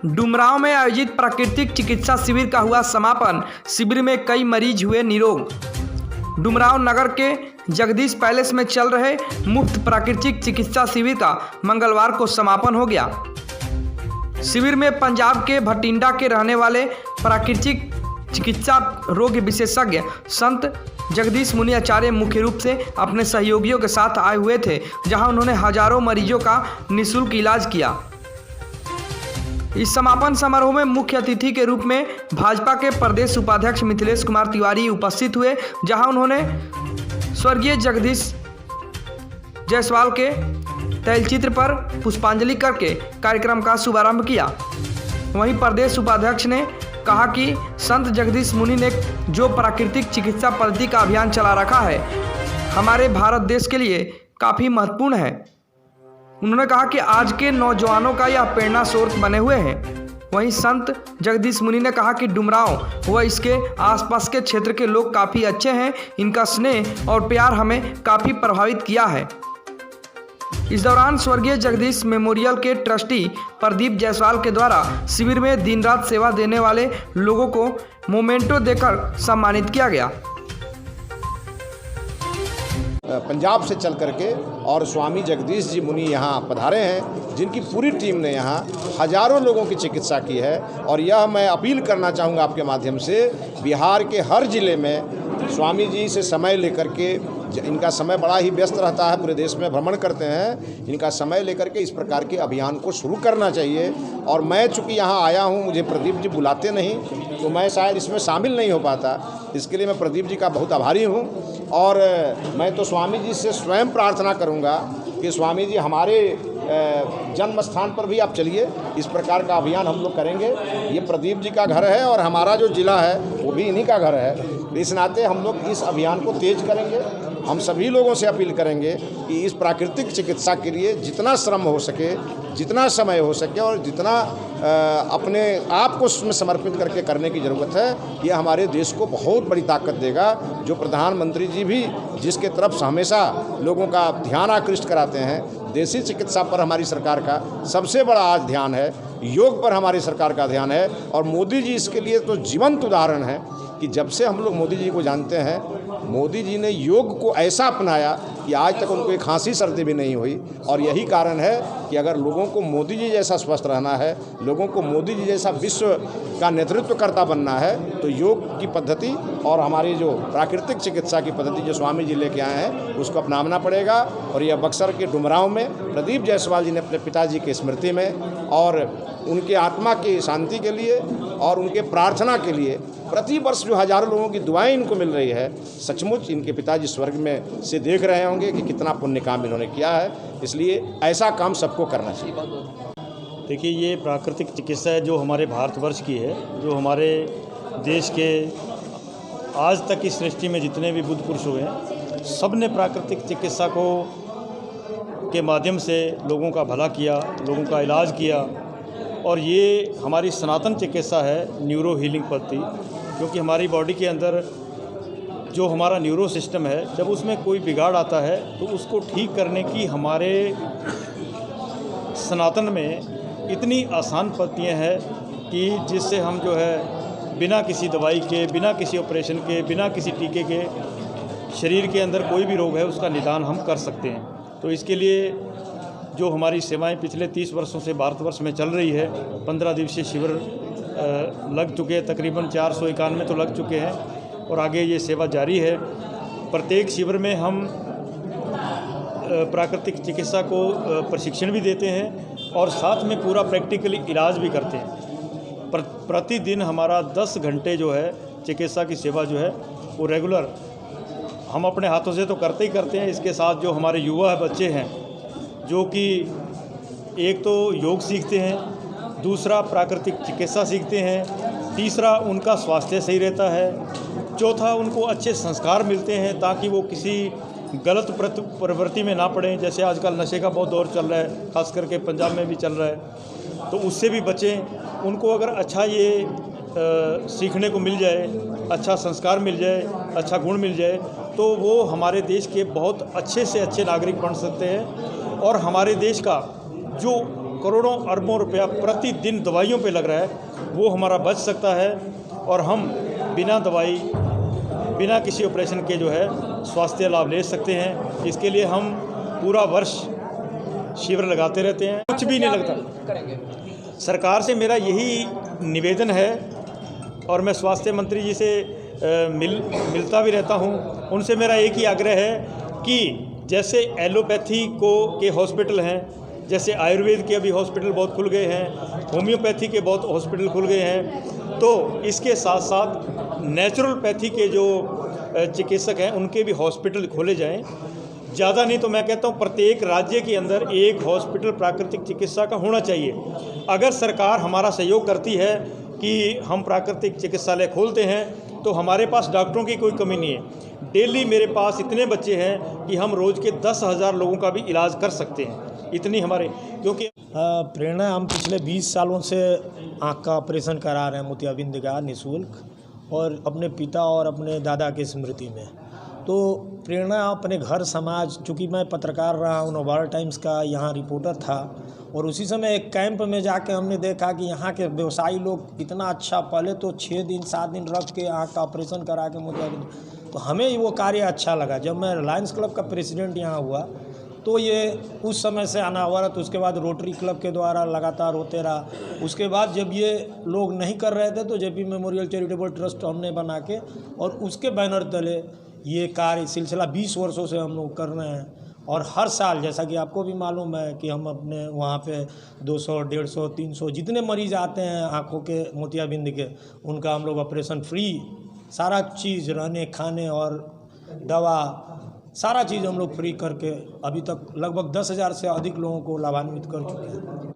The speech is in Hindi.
डुमरांव में आयोजित प्राकृतिक चिकित्सा शिविर का हुआ समापन। शिविर में कई मरीज हुए निरोग। डुमरांव नगर के जगदीश पैलेस में चल रहे मुफ्त प्राकृतिक चिकित्सा शिविर का मंगलवार को समापन हो गया। शिविर में पंजाब के भटिंडा के रहने वाले प्राकृतिक चिकित्सा रोग विशेषज्ञ संत जगदीश मुनि आचार्य मुख्य रूप से अपने सहयोगियों के साथ आए हुए थे, जहां उन्होंने हजारों मरीजों का निःशुल्क इलाज किया। इस समापन समारोह में मुख्य अतिथि के रूप में भाजपा के प्रदेश उपाध्यक्ष मिथिलेश कुमार तिवारी उपस्थित हुए, जहां उन्होंने स्वर्गीय जगदीश जायसवाल के तैलचित्र पर पुष्पांजलि करके कार्यक्रम का शुभारंभ किया। वहीं प्रदेश उपाध्यक्ष ने कहा कि संत जगदीश मुनि ने जो प्राकृतिक चिकित्सा पद्धति का अभियान चला रखा है, हमारे भारत देश के लिए काफ़ी महत्वपूर्ण है। उन्होंने कहा कि आज के नौजवानों का यह प्रेरणा स्रोत बने हुए हैं। वहीं संत जगदीश मुनि ने कहा कि डुमरांव व इसके आसपास के क्षेत्र के लोग काफ़ी अच्छे हैं। इनका स्नेह और प्यार हमें काफ़ी प्रभावित किया है। इस दौरान स्वर्गीय जगदीश मेमोरियल के ट्रस्टी प्रदीप जायसवाल के द्वारा शिविर में दिन रात सेवा देने वाले लोगों को मोमेंटो देकर सम्मानित किया गया। पंजाब से चल करके और स्वामी जगदीश जी मुनि यहाँ पधारे हैं, जिनकी पूरी टीम ने यहाँ हजारों लोगों की चिकित्सा की है। और यह मैं अपील करना चाहूँगा आपके माध्यम से, बिहार के हर ज़िले में स्वामी जी से समय लेकर के, इनका समय बड़ा ही व्यस्त रहता है, पूरे देश में भ्रमण करते हैं, इनका समय लेकर के इस प्रकार के अभियान को शुरू करना चाहिए। और मैं चूँकि यहाँ आया हूँ, मुझे प्रदीप जी बुलाते नहीं तो मैं शायद इसमें शामिल नहीं हो पाता। इसके लिए मैं प्रदीप जी का बहुत आभारी हूँ। और मैं तो स्वामी जी से स्वयं प्रार्थना करूँगा कि स्वामी जी हमारे जन्म स्थान पर भी आप चलिए, इस प्रकार का अभियान हम लोग करेंगे। ये प्रदीप जी का घर है और हमारा जो जिला है वो भी इन्हीं का घर है। इस नाते हम लोग इस अभियान को तेज करेंगे। हम सभी लोगों से अपील करेंगे कि इस प्राकृतिक चिकित्सा के लिए जितना श्रम हो सके, जितना समय हो सके और जितना अपने आप को उसमें समर्पित करके करने की ज़रूरत है, यह हमारे देश को बहुत बड़ी ताकत देगा। जो प्रधानमंत्री जी भी जिसके तरफ हमेशा लोगों का ध्यान आकृष्ट कराते हैं, देसी चिकित्सा पर हमारी सरकार का सबसे बड़ा आज ध्यान है, योग पर हमारी सरकार का ध्यान है। और मोदी जी इसके लिए तो जीवंत उदाहरण है कि जब से हम लोग मोदी जी को जानते हैं, मोदी जी ने योग को ऐसा अपनाया कि आज तक उनको एक खांसी सर्दी भी नहीं हुई। और यही कारण है कि अगर लोगों को मोदी जी जैसा स्वस्थ रहना है, लोगों को मोदी जी जैसा विश्व का नेतृत्वकर्ता बनना है, तो योग की पद्धति और हमारी जो प्राकृतिक चिकित्सा की पद्धति जो स्वामी जी लेके आए हैं, उसको अपनाना पड़ेगा। और यह बक्सर के डुमरांव में प्रदीप जायसवाल जी ने अपने पिताजी की स्मृति में और उनके आत्मा की शांति के लिए और उनके प्रार्थना के लिए प्रति वर्ष जो हजारों लोगों की दुआएं इनको मिल रही है, सचमुच इनके पिताजी स्वर्ग में से देख रहे होंगे कि कितना पुण्य काम इन्होंने किया है। इसलिए ऐसा काम सबको करना चाहिए। देखिए, ये प्राकृतिक चिकित्सा है जो हमारे भारतवर्ष की है, जो हमारे देश के आज तक की सृष्टि में जितने भी बुद्ध पुरुष हुए हैं, सब ने प्राकृतिक चिकित्सा को के माध्यम से लोगों का भला किया, लोगों का इलाज किया। और ये हमारी सनातन चिकित्सा है, न्यूरो हीलिंग पद्धति, क्योंकि हमारी बॉडी के अंदर जो हमारा न्यूरो सिस्टम है, जब उसमें कोई बिगाड़ आता है तो उसको ठीक करने की हमारे सनातन में इतनी आसान पद्धतियाँ हैं कि जिससे हम जो है बिना किसी दवाई के, बिना किसी ऑपरेशन के, बिना किसी टीके के शरीर के अंदर कोई भी रोग है उसका निदान हम कर सकते हैं। तो इसके लिए जो हमारी सेवाएं पिछले 30 वर्षों से भारतवर्ष में चल रही है, 15 दिवसीय शिविर लग चुके हैं, तकरीबन 491 तो लग चुके हैं और आगे ये सेवा जारी है। प्रत्येक शिविर में हम प्राकृतिक चिकित्सा को प्रशिक्षण भी देते हैं और साथ में पूरा प्रैक्टिकली इलाज भी करते हैं। प्रतिदिन हमारा 10 घंटे जो है चिकित्सा की सेवा जो है वो रेगुलर हम अपने हाथों से तो करते ही करते हैं। इसके साथ जो हमारे युवा बच्चे हैं, जो कि एक तो योग सीखते हैं, दूसरा प्राकृतिक चिकित्सा सीखते हैं, तीसरा उनका स्वास्थ्य सही रहता है, चौथा उनको अच्छे संस्कार मिलते हैं ताकि वो किसी गलत प्रवृत्ति में ना पड़ें। जैसे आजकल नशे का बहुत दौर चल रहा है, खास करके पंजाब में भी चल रहा है, तो उससे भी बचें। उनको अगर अच्छा ये सीखने को मिल जाए, अच्छा संस्कार मिल जाए, अच्छा गुण मिल जाए, तो वो हमारे देश के बहुत अच्छे से अच्छे नागरिक बन सकते हैं और हमारे देश का जो करोड़ों अरबों रुपया प्रतिदिन दवाइयों पे लग रहा है, वो हमारा बच सकता है और हम बिना दवाई, बिना किसी ऑपरेशन के जो है स्वास्थ्य लाभ ले सकते हैं। इसके लिए हम पूरा वर्ष शिविर लगाते रहते हैं, कुछ भी नहीं लगता। सरकार से मेरा यही निवेदन है और मैं स्वास्थ्य मंत्री जी से मिलता भी रहता हूं। उनसे मेरा एक ही आग्रह है कि जैसे एलोपैथी के हॉस्पिटल हैं, जैसे आयुर्वेद के अभी हॉस्पिटल बहुत खुल गए हैं, होम्योपैथी के बहुत हॉस्पिटल खुल गए हैं, तो इसके साथ साथ नेचुरलपैथी के जो चिकित्सक हैं उनके भी हॉस्पिटल खोले जाएं। ज़्यादा नहीं तो मैं कहता हूँ प्रत्येक राज्य के अंदर एक हॉस्पिटल प्राकृतिक चिकित्सा का होना चाहिए। अगर सरकार हमारा सहयोग करती है कि हम प्राकृतिक चिकित्सालय खोलते हैं तो हमारे पास डॉक्टरों की कोई कमी नहीं है। डेली मेरे पास इतने बच्चे हैं कि हम रोज़ के 10,000 लोगों का भी इलाज कर सकते हैं, इतनी हमारे, क्योंकि प्रेरणा हम पिछले 20 सालों से आँख का ऑपरेशन करा रहे हैं मोतियाबिंद का निःशुल्क, और अपने पिता और अपने दादा की स्मृति में। तो प्रेरणा अपने घर समाज, चूँकि मैं पत्रकार रहा हूँ, नवभारत टाइम्स का यहाँ रिपोर्टर था, और उसी समय एक कैंप में जाके हमने देखा कि यहाँ के व्यवसायी लोग इतना अच्छा, पहले तो 6 दिन 7 दिन रख के आँख का ऑपरेशन करा के मोतियाबिंद, तो हमें वो कार्य अच्छा लगा। जब मैं रिलायंस क्लब का प्रेसिडेंट यहाँ हुआ तो ये उस समय से अनावरत, उसके बाद रोटरी क्लब के द्वारा लगातार होते रहा। उसके बाद जब ये लोग नहीं कर रहे थे तो जेपी मेमोरियल चैरिटेबल ट्रस्ट हमने बना के, और उसके बैनर तले ये कार्य सिलसिला 20 वर्षों से हम लोग कर रहे हैं। और हर साल, जैसा कि आपको भी मालूम है कि हम अपने वहाँ पे 200, 150, 300 जितने मरीज़ आते हैं आँखों के मोतियाबिंद के, उनका हम लोग ऑपरेशन फ्री, सारा चीज़, रहने खाने और दवा, सारा चीज़ हम लोग फ्री करके अभी तक लगभग 10,000 से अधिक लोगों को लाभान्वित कर चुके हैं।